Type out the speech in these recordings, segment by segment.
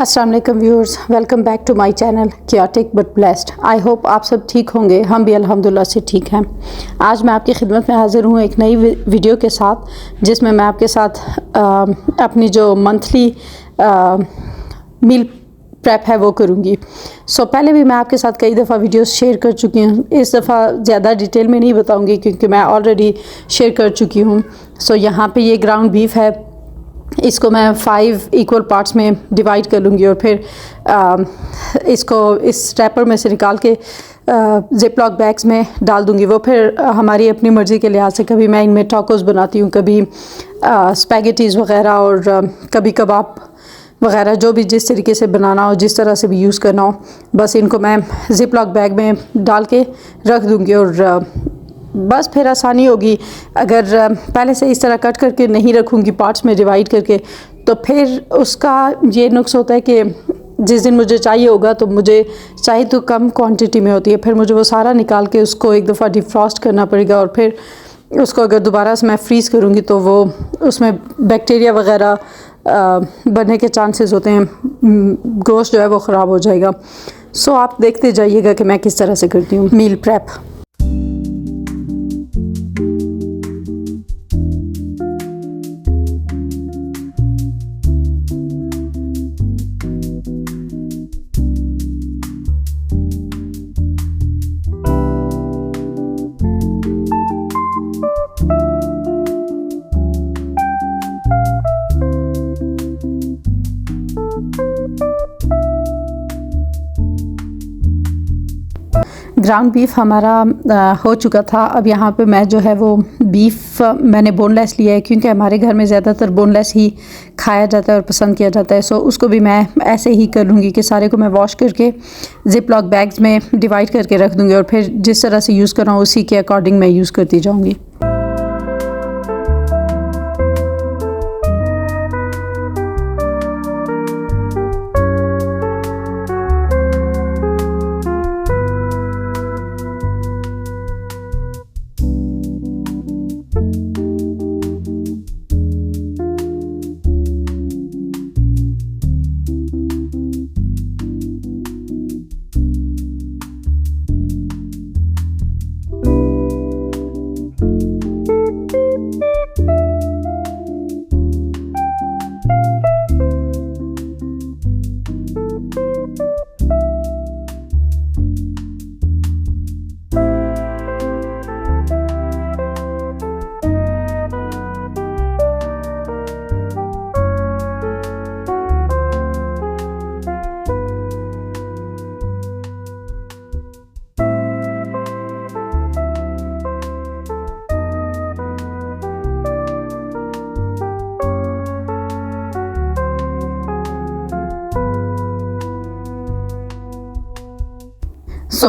अस्सलाम वालेकुम viewers, welcome back to my channel chaotic but blessed. I hope आप सब ठीक होंगे। हम भी अल्हम्दुलिल्लाह से ठीक हैं। आज मैं आपकी खिदमत में हाज़िर हूँ एक नई वीडियो के साथ, जिसमें मैं आपके साथ अपनी जो मंथली मील प्रेप है वो करूँगी। पहले भी मैं आपके साथ कई दफ़ा वीडियोस शेयर कर चुकी हूँ। इस दफ़ा ज़्यादा डिटेल में नहीं बताऊँगी क्योंकि मैं ऑलरेडी शेयर कर चुकी हूँ। यहाँ पे ये ग्राउंड बीफ है, इसको मैं 5 इक्वल पार्ट्स में डिवाइड कर लूँगी और फिर इसको इस रैपर में से निकाल के जिप लॉक बैग्स में डाल दूँगी। वो फिर हमारी अपनी मर्ज़ी के लिहाज से, कभी मैं इनमें टाकोस बनाती हूँ, कभी स्पैगेटीज़ वग़ैरह और कभी कबाब वग़ैरह, जो भी जिस तरीके से बनाना हो, जिस तरह से भी यूज़ करना हो, बस इनको मैं जिप लॉक बैग में डाल के रख दूँगी और बस फिर आसानी होगी। अगर पहले से इस तरह कट करके नहीं रखूँगी पार्ट्स में डिवाइड करके, तो फिर उसका ये नुक्स होता है कि जिस दिन मुझे चाहिए होगा तो मुझे चाहिए तो कम क्वांटिटी में होती है, फिर मुझे वो सारा निकाल के उसको एक दफ़ा डिफ्रॉस्ट करना पड़ेगा और फिर उसको अगर दोबारा से मैं फ्रीज़ करूँगी तो वो उसमें बैक्टीरिया वग़ैरह बनने के चांसेस होते हैं, गोश्त जो है वो ख़राब हो जाएगा। आप देखते जाइएगा कि मैं किस तरह से करती हूँ मील प्रेप। ग्राउंड बीफ हमारा हो चुका था। अब यहाँ पे मैं जो है वो बीफ मैंने बोनलेस लिया है क्योंकि हमारे घर में ज़्यादातर बोनलेस ही खाया जाता है और पसंद किया जाता है। उसको भी मैं ऐसे ही कर लूँगी कि सारे को मैं वॉश करके जिप लॉक बैग्स में डिवाइड करके रख दूँगी और फिर जिस तरह से यूज़ कर रहा हूँ उसी के अकॉर्डिंग मैं यूज़ करती जाऊँगी।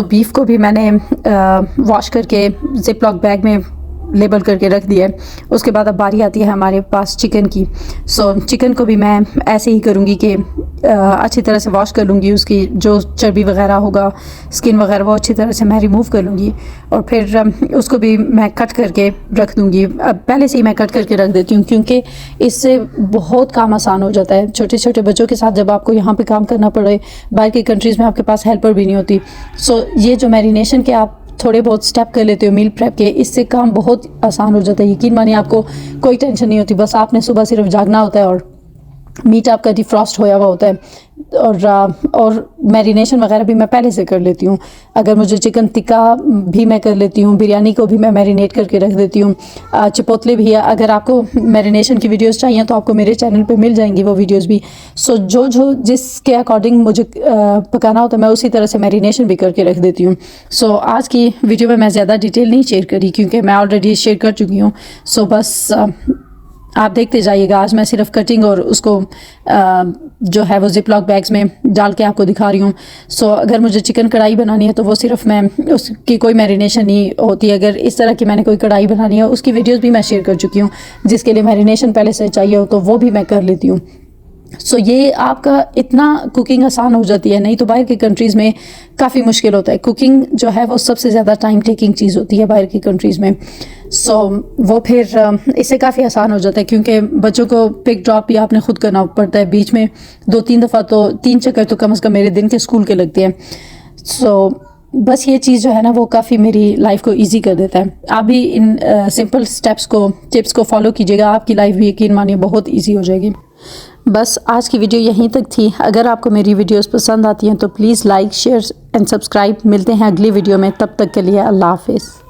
बीफ को भी मैंने वॉश करके जिप लॉक बैग में लेबल करके रख दिया है। उसके बाद अब बारी आती है हमारे पास चिकन की। चिकन को भी मैं ऐसे ही करूँगी कि अच्छी तरह से वॉश कर लूँगी, उसकी जो चर्बी वगैरह होगा, स्किन वगैरह, वो अच्छी तरह से मैं रिमूव कर लूँगी और फिर उसको भी मैं कट करके रख दूँगी। अब पहले से ही मैं कट करके रख देती हूँ क्योंकि इससे बहुत काम आसान हो जाता है। छोटे छोटे बच्चों के साथ जब आपको यहाँ पे काम करना पड़े, बाहर की कंट्रीज़ में आपके पास हेल्पर भी नहीं होती, ये जो मैरिनेशन के आप थोड़े बहुत स्टेप कर लेते हो मील प्रेप के, इससे काम बहुत आसान हो जाता है। यकीन मानिए आपको कोई टेंशन नहीं होती, बस आपने सुबह सिर्फ जागना होता है और मीट आपका डिफ्रॉस्ट होया हुआ होता है। और मैरिनेशन वगैरह भी मैं पहले से कर लेती हूँ। अगर मुझे चिकन टिक्का भी मैं कर लेती हूँ, बिरयानी को भी मैं मैरिनेट करके रख देती हूँ, चिपोतले भी है। अगर आपको मैरिनेशन की वीडियोस चाहिए तो आपको मेरे चैनल पे मिल जाएंगी वो वीडियोस भी। जो जिसके अकॉर्डिंग मुझे पकाना होता है मैं उसी तरह से मैरिनेशन भी करके रख देती हूँ। आज की वीडियो में मैं ज़्यादा डिटेल नहीं शेयर करी क्योंकि मैं ऑलरेडी शेयर कर चुकी हूँ। बस आप देखते जाइएगा। आज मैं सिर्फ कटिंग और उसको जो है वो जिप लॉक बैग्स में डाल के आपको दिखा रही हूँ। अगर मुझे चिकन कढ़ाई बनानी है तो वो सिर्फ मैं उसकी कोई मैरिनेशन नहीं होती। अगर इस तरह की मैंने कोई कढ़ाई बनानी है उसकी वीडियोस भी मैं शेयर कर चुकी हूँ, जिसके लिए मैरिनेशन पहले से चाहिए हो तो वो भी मैं कर लेती हूँ। सो ये आपका इतना कुकिंग आसान हो जाती है, नहीं तो बाहर की कंट्रीज़ में काफ़ी मुश्किल होता है। कुकिंग जो है वो सबसे ज़्यादा टाइम टेकिंग चीज़ होती है बाहर की कंट्रीज़ में। सो वो फिर इससे काफ़ी आसान हो जाता है, क्योंकि बच्चों को पिक ड्रॉप भी आपने ख़ुद करना पड़ता है। बीच में 2-3 दफ़ा तो 3 चक्कर तो कम से कम मेरे दिन के स्कूल के लगते हैं। सो बस ये चीज़ जो है ना वो काफ़ी मेरी लाइफ को इजी कर देता है। आप भी इन सिंपल टिप्स को फॉलो कीजिएगा, आपकी लाइफ भी यकीन मानिए बहुत इजी हो जाएगी। बस आज की वीडियो यहीं तक थी। अगर आपको मेरी वीडियोस पसंद आती हैं तो please like, share and subscribe. मिलते हैं अगली वीडियो में, तब तक के लिए अल्लाह हाफिज़।